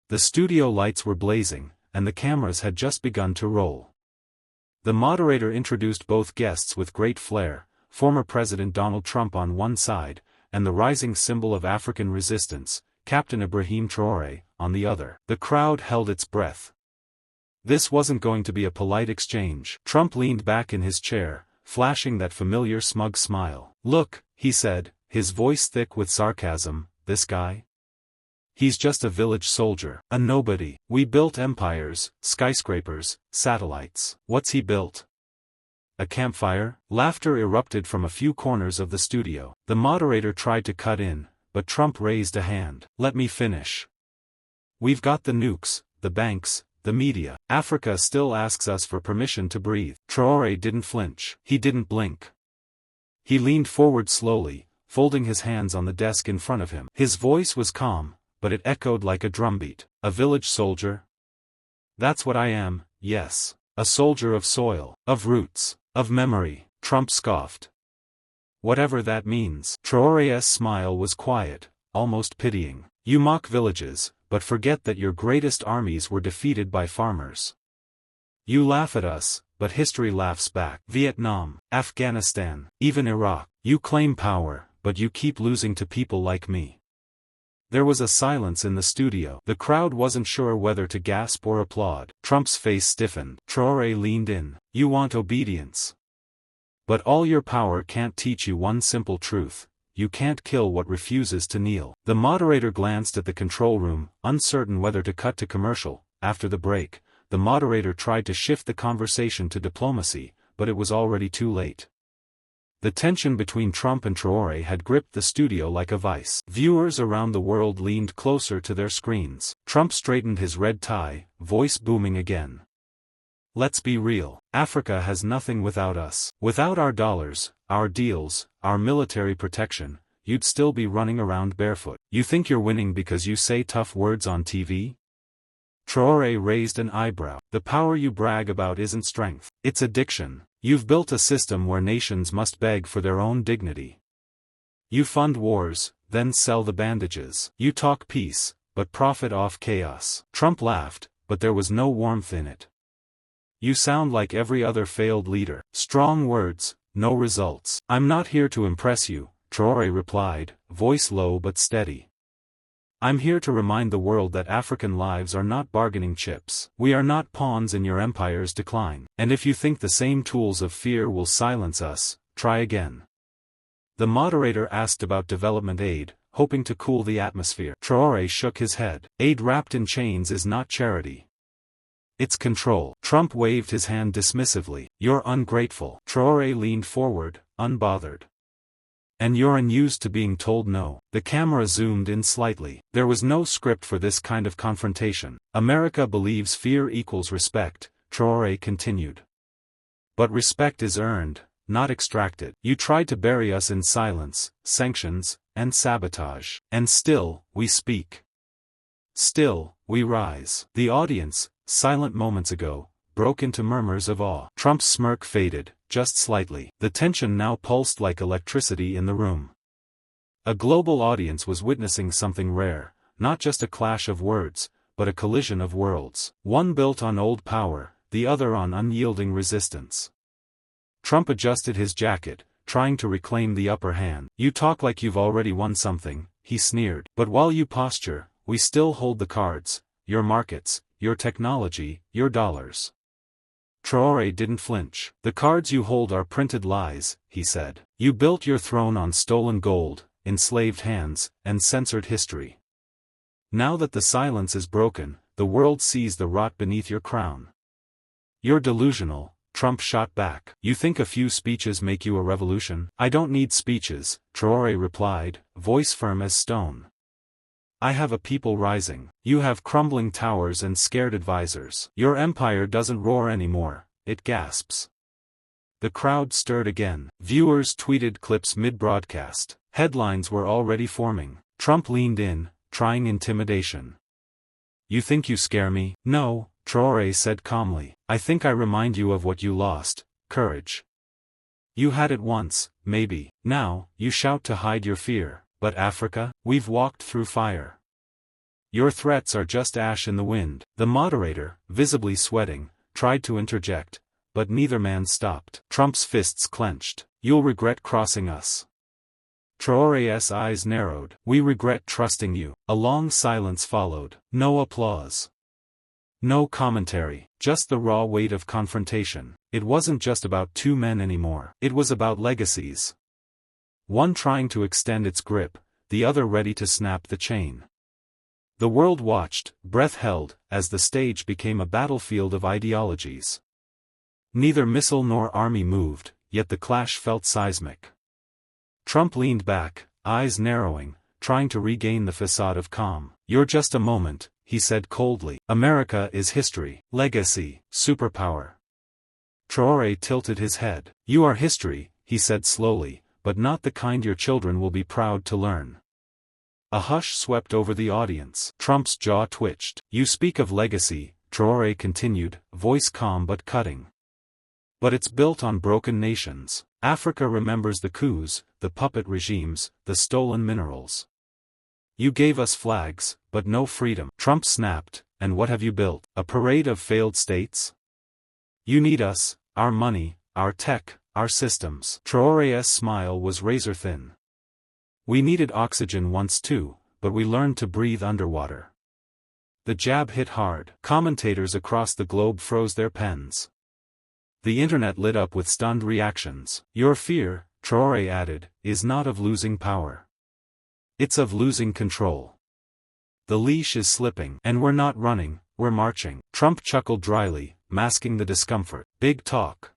The studio lights were blazing, and the cameras had just begun to roll. The moderator introduced both guests with great flair, former President Donald Trump on one side, and the rising symbol of African resistance, Captain Ibrahim Traoré, on the other. The crowd held its breath. This wasn't going to be a polite exchange. Trump leaned back in his chair, flashing that familiar smug smile. "Look," he said, his voice thick with sarcasm, "this guy? He's just a village soldier, a nobody. We built empires, skyscrapers, satellites. What's he built? A campfire?" Laughter erupted from a few corners of the studio. The moderator tried to cut in, but Trump raised a hand. "Let me finish. We've got the nukes, the banks, the media. Africa still asks us for permission to breathe." Traoré didn't flinch. He didn't blink. He leaned forward slowly, folding his hands on the desk in front of him. His voice was calm, but it echoed like a drumbeat. "A village soldier? That's what I am, yes. A soldier of soil, of roots, of memory." Trump scoffed. "Whatever that means." Traoré's smile was quiet, almost pitying. "You mock villages, but forget that your greatest armies were defeated by farmers. You laugh at us, but history laughs back. Vietnam, Afghanistan, even Iraq. You claim power, but you keep losing to people like me." There was a silence in the studio. The crowd wasn't sure whether to gasp or applaud. Trump's face stiffened. Traoré leaned in. "You want obedience. But all your power can't teach you one simple truth: you can't kill what refuses to kneel." The moderator glanced at the control room, uncertain whether to cut to commercial. After the break, the moderator tried to shift the conversation to diplomacy, but it was already too late. The tension between Trump and Traoré had gripped the studio like a vice. Viewers around the world leaned closer to their screens. Trump straightened his red tie, voice booming again. "Let's be real. Africa has nothing without us. Without our dollars, our deals, our military protection, you'd still be running around barefoot. You think you're winning because you say tough words on TV?" Traoré raised an eyebrow. "The power you brag about isn't strength. It's addiction. You've built a system where nations must beg for their own dignity. You fund wars, then sell the bandages. You talk peace, but profit off chaos." Trump laughed, but there was no warmth in it. "You sound like every other failed leader. Strong words, no results." "I'm not here to impress you," Traoré replied, voice low but steady. "I'm here to remind the world that African lives are not bargaining chips. We are not pawns in your empire's decline. And if you think the same tools of fear will silence us, try again." The moderator asked about development aid, hoping to cool the atmosphere. Traoré shook his head. "Aid wrapped in chains is not charity. It's control." Trump waved his hand dismissively. "You're ungrateful." Traoré leaned forward, unbothered. "And you're unused to being told no." The camera zoomed in slightly. There was no script for this kind of confrontation. "America believes fear equals respect," Traoré continued. "But respect is earned, not extracted. You tried to bury us in silence, sanctions, and sabotage. And still, we speak. Still, we rise." The audience, silent moments ago, broke into murmurs of awe. Trump's smirk faded, just slightly. The tension now pulsed like electricity in the room. A global audience was witnessing something rare, not just a clash of words, but a collision of worlds. One built on old power, the other on unyielding resistance. Trump adjusted his jacket, trying to reclaim the upper hand. "You talk like you've already won something," he sneered. "But while you posture, we still hold the cards: your markets, your technology, your dollars." Traoré didn't flinch. "The cards you hold are printed lies," he said. "You built your throne on stolen gold, enslaved hands, and censored history. Now that the silence is broken, the world sees the rot beneath your crown." "You're delusional," Trump shot back. "You think a few speeches make you a revolution?" "I don't need speeches," Traoré replied, voice firm as stone. "I have a people rising. You have crumbling towers and scared advisors. Your empire doesn't roar anymore, it gasps." The crowd stirred again. Viewers tweeted clips mid-broadcast. Headlines were already forming. Trump leaned in, trying intimidation. "You think you scare me?" "No," Traoré said calmly. "I think I remind you of what you lost: courage. You had it once, maybe. Now, you shout to hide your fear. But Africa, we've walked through fire. Your threats are just ash in the wind. The moderator, visibly sweating, tried to interject, but neither man stopped. Trump's fists clenched. You'll regret crossing us. Traoré's eyes narrowed. We regret trusting you. A long silence followed. No applause. No commentary. Just the raw weight of confrontation. It wasn't just about two men anymore. It was about legacies. One trying to extend its grip, the other ready to snap the chain. The world watched, breath held, as the stage became a battlefield of ideologies. Neither missile nor army moved, yet the clash felt seismic. Trump leaned back, eyes narrowing, trying to regain the facade of calm. You're just a moment, he said coldly. America is history, legacy, superpower. Traoré tilted his head. You are history, he said slowly, but not the kind your children will be proud to learn. A hush swept over the audience. Trump's jaw twitched. You speak of legacy, Traoré continued, voice calm but cutting. But it's built on broken nations. Africa remembers the coups, the puppet regimes, the stolen minerals. You gave us flags, but no freedom. Trump snapped, and what have you built? A parade of failed states? You need us, our money, our tech, our systems. Traoré's smile was razor-thin. We needed oxygen once too, but we learned to breathe underwater. The jab hit hard. Commentators across the globe froze their pens. The internet lit up with stunned reactions. Your fear, Traoré added, is not of losing power. It's of losing control. The leash is slipping. And we're not running, we're marching. Trump chuckled dryly, masking the discomfort. Big talk.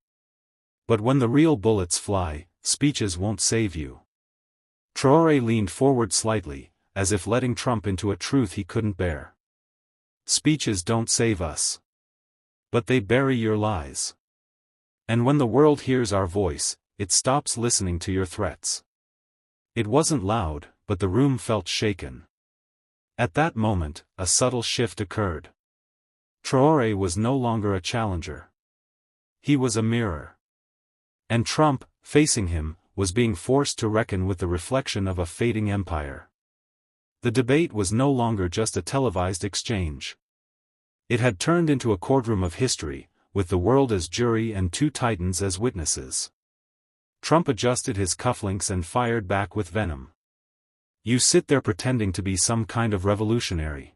But when the real bullets fly, speeches won't save you. Traoré leaned forward slightly, as if letting Trump into a truth he couldn't bear. Speeches don't save us. But they bury your lies. And when the world hears our voice, it stops listening to your threats. It wasn't loud, but the room felt shaken. At that moment, a subtle shift occurred. Traoré was no longer a challenger. He was a mirror. And Trump, facing him, was being forced to reckon with the reflection of a fading empire. The debate was no longer just a televised exchange. It had turned into a courtroom of history, with the world as jury and two titans as witnesses. Trump adjusted his cufflinks and fired back with venom. You sit there pretending to be some kind of revolutionary.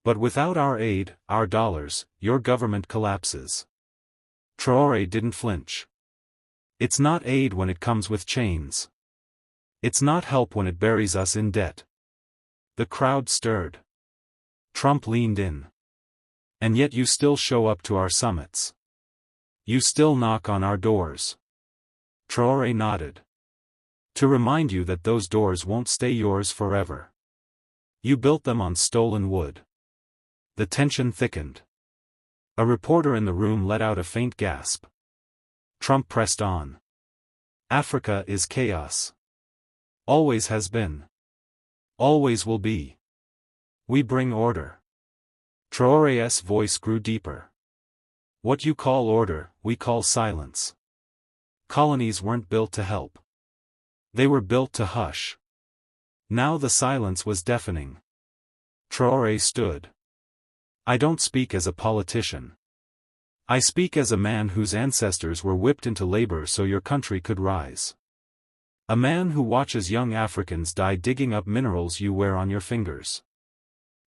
But without our aid, our dollars, your government collapses. Traoré didn't flinch. It's not aid when it comes with chains. It's not help when it buries us in debt. The crowd stirred. Trump leaned in. And yet you still show up to our summits. You still knock on our doors. Traoré nodded. To remind you that those doors won't stay yours forever. You built them on stolen wood. The tension thickened. A reporter in the room let out a faint gasp. Trump pressed on. Africa is chaos. Always has been. Always will be. We bring order. Traoré's voice grew deeper. What you call order, we call silence. Colonies weren't built to help. They were built to hush. Now the silence was deafening. Traoré stood. I don't speak as a politician. I speak as a man whose ancestors were whipped into labor so your country could rise. A man who watches young Africans die digging up minerals you wear on your fingers.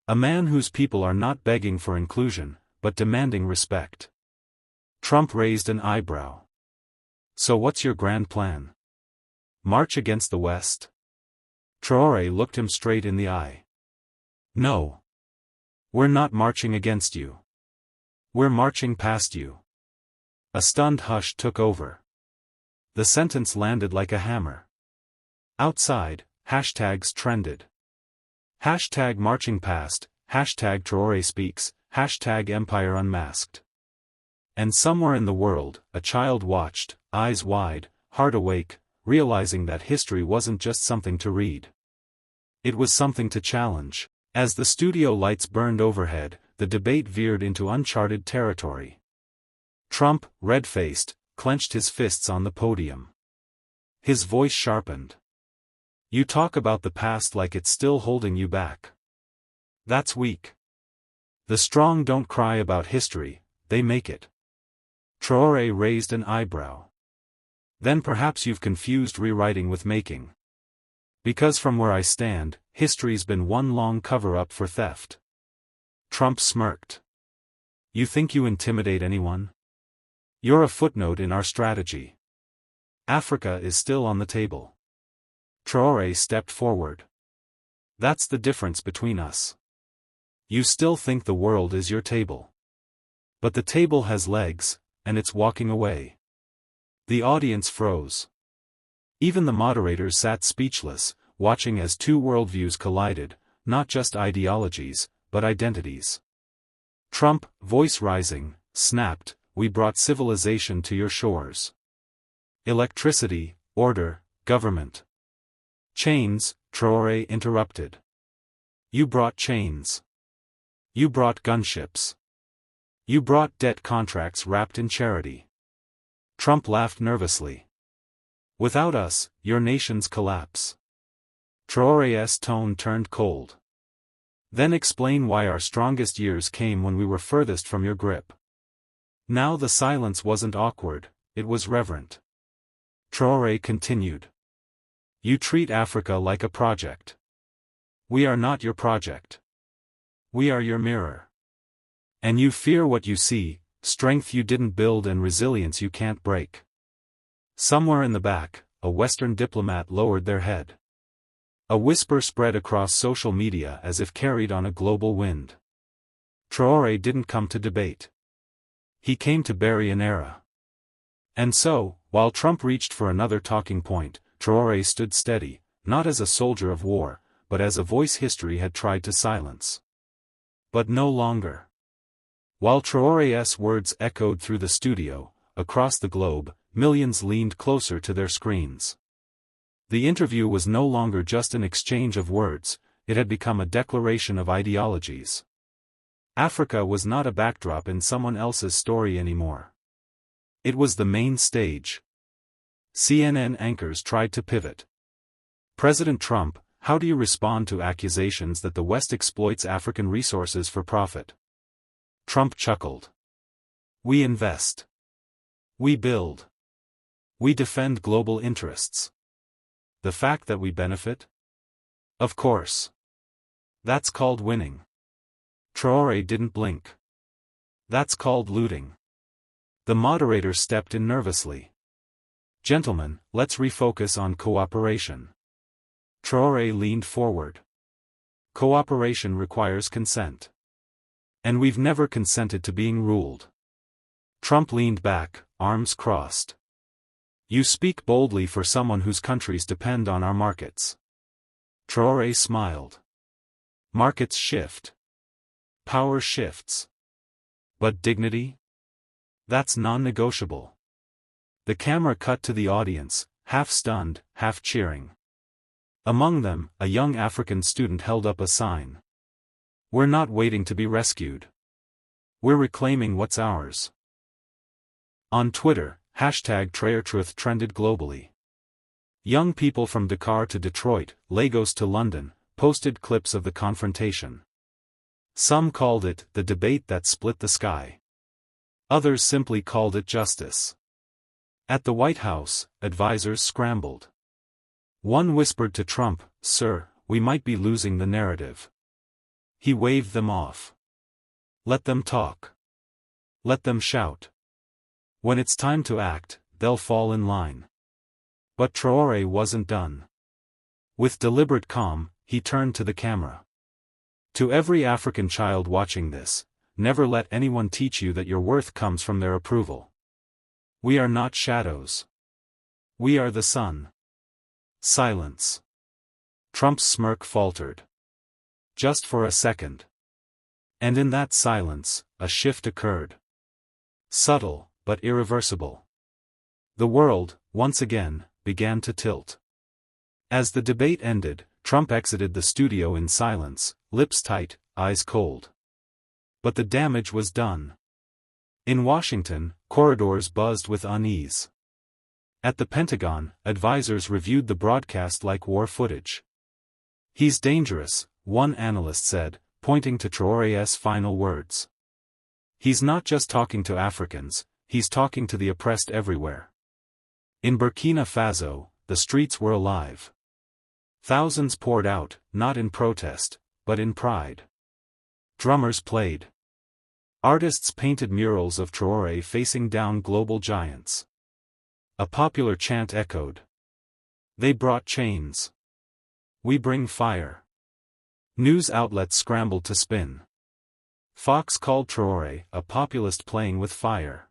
A man whose people are not begging for inclusion, but demanding respect. Trump raised an eyebrow. So what's your grand plan? March against the West? Traoré looked him straight in the eye. No. We're not marching against you. We're marching past you. A stunned hush took over. The sentence landed like a hammer. Outside, hashtags trended. Hashtag marching past, hashtag Traoré speaks, hashtag Empire unmasked. And somewhere in the world, a child watched, eyes wide, heart awake, realizing that history wasn't just something to read. It was something to challenge. As the studio lights burned overhead, the debate veered into uncharted territory. Trump, red-faced, clenched his fists on the podium. His voice sharpened. You talk about the past like it's still holding you back. That's weak. The strong don't cry about history, they make it. Traoré raised an eyebrow. Then perhaps you've confused rewriting with making. Because from where I stand, history's been one long cover-up for theft. Trump smirked. You think you intimidate anyone? You're a footnote in our strategy. Africa is still on the table. Traoré stepped forward. That's the difference between us. You still think the world is your table. But the table has legs, and it's walking away. The audience froze. Even the moderators sat speechless, watching as two worldviews collided, not just ideologies, but identities. Trump, voice rising, snapped, "We brought civilization to your shores. Electricity, order, government." "Chains," Traoré interrupted. "You brought chains. You brought gunships. You brought debt contracts wrapped in charity." Trump laughed nervously. "Without us, your nations collapse." Traoré's tone turned cold. "Then explain why our strongest years came when we were furthest from your grip." Now the silence wasn't awkward, it was reverent. Traoré continued. "You treat Africa like a project. We are not your project. We are your mirror. And you fear what you see, strength you didn't build and resilience you can't break." Somewhere in the back, a Western diplomat lowered their head. A whisper spread across social media as if carried on a global wind. Traoré didn't come to debate. He came to bury an era. And so, while Trump reached for another talking point, Traoré stood steady, not as a soldier of war, but as a voice history had tried to silence. But no longer. While Traoré's words echoed through the studio, across the globe, millions leaned closer to their screens. The interview was no longer just an exchange of words, it had become a declaration of ideologies. Africa was not a backdrop in someone else's story anymore. It was the main stage. CNN anchors tried to pivot. "President Trump, how do you respond to accusations that the West exploits African resources for profit?" Trump chuckled. "We invest. We build. We defend global interests. The fact that we benefit? Of course. That's called winning." Traoré didn't blink. "That's called looting." The moderator stepped in nervously. "Gentlemen, let's refocus on cooperation." Traoré leaned forward. "Cooperation requires consent. And we've never consented to being ruled." Trump leaned back, arms crossed. "You speak boldly for someone whose countries depend on our markets." Traoré smiled. "Markets shift. Power shifts. But dignity? That's non-negotiable." The camera cut to the audience, half stunned, half cheering. Among them, a young African student held up a sign. "We're not waiting to be rescued. We're reclaiming what's ours." On Twitter, #TraorTruth trended globally. Young people from Dakar to Detroit, Lagos to London, posted clips of the confrontation. Some called it the debate that split the sky. Others simply called it justice. At the White House, advisors scrambled. One whispered to Trump, "Sir, we might be losing the narrative." He waved them off. "Let them talk. Let them shout. When it's time to act, they'll fall in line." But Traoré wasn't done. With deliberate calm, he turned to the camera. "To every African child watching this, never let anyone teach you that your worth comes from their approval. We are not shadows. We are the sun." Silence. Trump's smirk faltered. Just for a second. And in that silence, a shift occurred. Subtle, but irreversible. The world, once again, began to tilt. As the debate ended, Trump exited the studio in silence, lips tight, eyes cold. But the damage was done. In Washington, corridors buzzed with unease. At the Pentagon, advisors reviewed the broadcast like war footage. "He's dangerous," one analyst said, pointing to Traoré's final words. He's not just talking to Africans, he's talking to the oppressed everywhere. In Burkina Faso, the streets were alive. Thousands poured out, not in protest, but in pride. Drummers played. Artists painted murals of Traoré facing down global giants. A popular chant echoed. They brought chains. We bring fire. News outlets scrambled to spin. Fox called Traoré a populist playing with fire.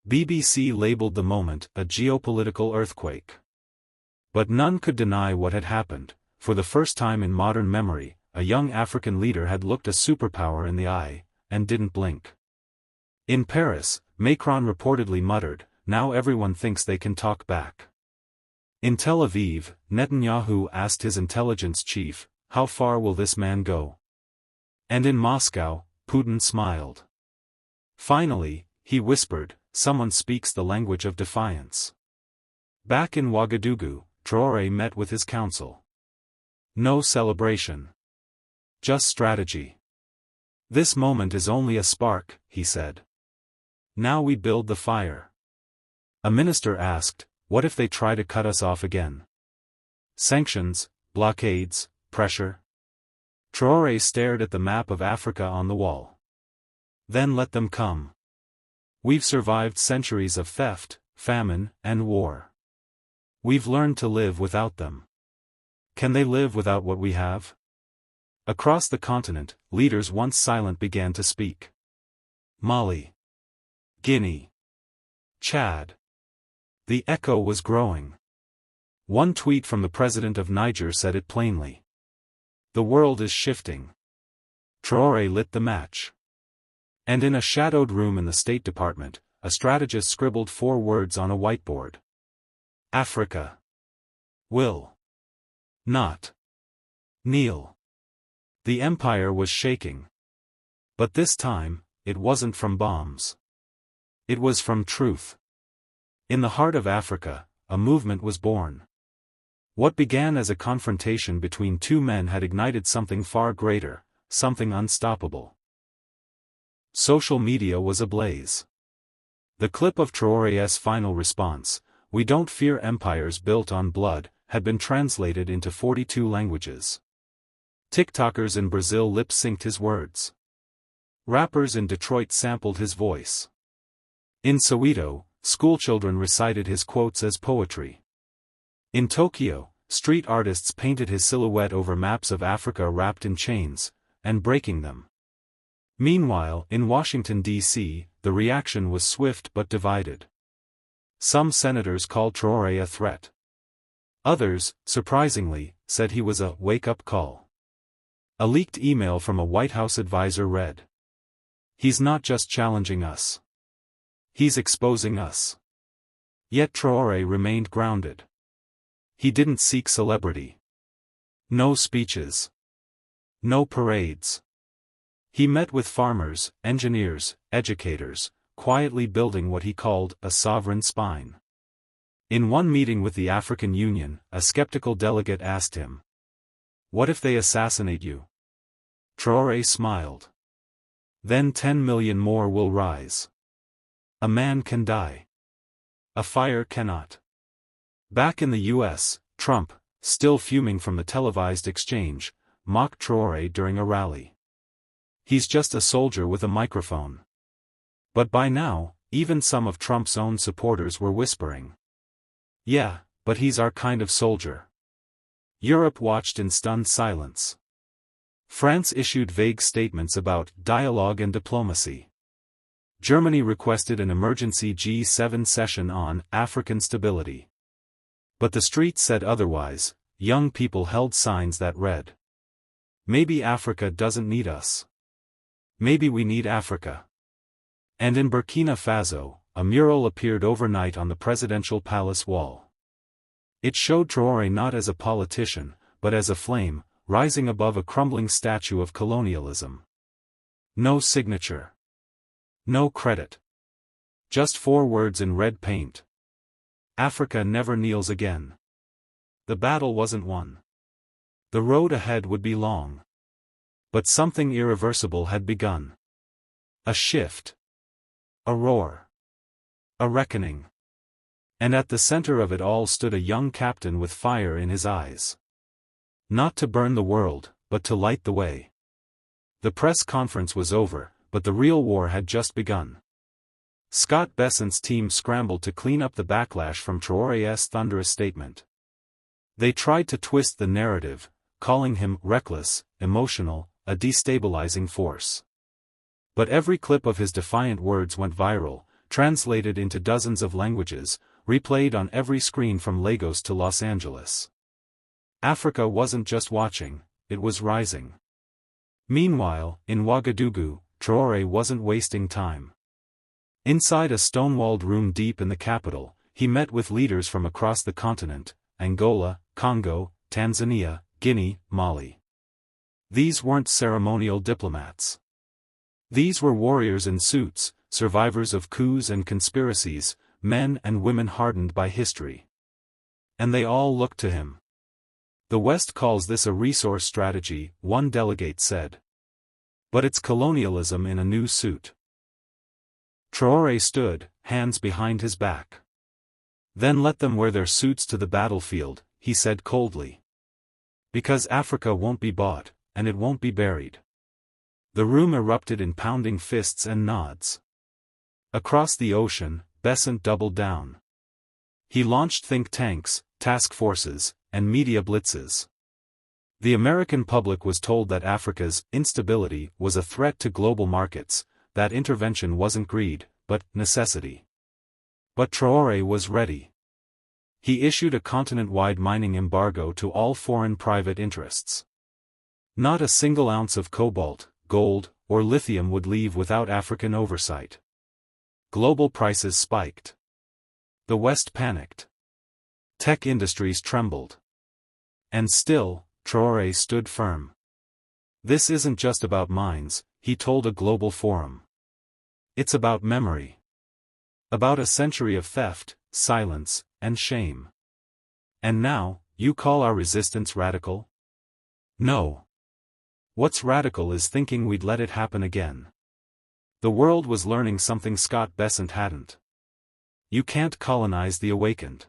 BBC labeled the moment a geopolitical earthquake. But none could deny what had happened. For the first time in modern memory, a young African leader had looked a superpower in the eye, and didn't blink. In Paris, Macron reportedly muttered, "Now everyone thinks they can talk back." In Tel Aviv, Netanyahu asked his intelligence chief, "How far will this man go?" And in Moscow, Putin smiled. Finally, he whispered, "Someone speaks the language of defiance." Back in Ouagadougou, Traoré met with his council. No celebration. Just strategy. "This moment is only a spark," he said. "Now we build the fire." A minister asked, "What if they try to cut us off again? Sanctions, blockades, pressure?" Traoré stared at the map of Africa on the wall. "Then let them come. We've survived centuries of theft, famine, and war. We've learned to live without them. Can they live without what we have?" Across the continent, leaders once silent began to speak. Mali. Guinea. Chad. The echo was growing. One tweet from the president of Niger said it plainly. The world is shifting. Traoré lit the match. And in a shadowed room in the State Department, a strategist scribbled 4 words on a whiteboard. Africa will not kneel. The empire was shaking. But this time, it wasn't from bombs. It was from truth. In the heart of Africa, a movement was born. What began as a confrontation between 2 men had ignited something far greater, something unstoppable. Social media was ablaze. The clip of Traoré's final response, "We don't fear empires built on blood," had been translated into 42 languages. TikTokers in Brazil lip-synced his words. Rappers in Detroit sampled his voice. In Soweto, schoolchildren recited his quotes as poetry. In Tokyo, street artists painted his silhouette over maps of Africa wrapped in chains, and breaking them. Meanwhile, in Washington, D.C., the reaction was swift but divided. Some senators called Traoré a threat. Others, surprisingly, said he was a wake-up call. A leaked email from a White House advisor read, "He's not just challenging us. He's exposing us." Yet Traoré remained grounded. He didn't seek celebrity. No speeches. No parades. He met with farmers, engineers, educators, quietly building what he called a sovereign spine. In one meeting with the African Union, a skeptical delegate asked him, "What if they assassinate you?" Traoré smiled. "Then 10 million more will rise. A man can die. A fire cannot." Back in the U.S., Trump, still fuming from the televised exchange, mocked Traoré during a rally. "He's just a soldier with a microphone." But by now, even some of Trump's own supporters were whispering, "Yeah, but he's our kind of soldier." Europe watched in stunned silence. France issued vague statements about dialogue and diplomacy. Germany requested an emergency G7 session on African stability. But the streets said otherwise. Young people held signs that read, "Maybe Africa doesn't need us. Maybe we need Africa." And in Burkina Faso, a mural appeared overnight on the presidential palace wall. It showed Traoré not as a politician, but as a flame, rising above a crumbling statue of colonialism. No signature. No credit. Just 4 words in red paint. Africa never kneels again. The battle wasn't won. The road ahead would be long. But something irreversible had begun. A shift. A roar. A reckoning. And at the center of it all stood a young captain with fire in his eyes. Not to burn the world, but to light the way. The press conference was over, but the real war had just begun. Scott Bessent's team scrambled to clean up the backlash from Traoré's thunderous statement. They tried to twist the narrative, calling him reckless, emotional, a destabilizing force. But every clip of his defiant words went viral, translated into dozens of languages, replayed on every screen from Lagos to Los Angeles. Africa wasn't just watching, it was rising. Meanwhile, in Ouagadougou, Traoré wasn't wasting time. Inside a stone-walled room deep in the capital, he met with leaders from across the continent: Angola, Congo, Tanzania, Guinea, Mali. These weren't ceremonial diplomats. These were warriors in suits, survivors of coups and conspiracies, men and women hardened by history. And they all looked to him. The West calls this a resource strategy, one delegate said. But it's colonialism in a new suit. Traoré stood, hands behind his back. Then let them wear their suits to the battlefield, he said coldly. Because Africa won't be bought, and it won't be buried. The room erupted in pounding fists and nods. Across the ocean, Bessent doubled down. He launched think tanks, task forces, and media blitzes. The American public was told that Africa's instability was a threat to global markets, that intervention wasn't greed, but necessity. But Traoré was ready. He issued a continent-wide mining embargo to all foreign private interests. Not a single ounce of cobalt, gold, or lithium would leave without African oversight. Global prices spiked. The West panicked. Tech industries trembled. And still, Traoré stood firm. This isn't just about mines, he told a global forum. It's about memory. About a century of theft, silence, and shame. And now, you call our resistance radical? No. What's radical is thinking we'd let it happen again. The world was learning something Scott Bessent hadn't. You can't colonize the awakened.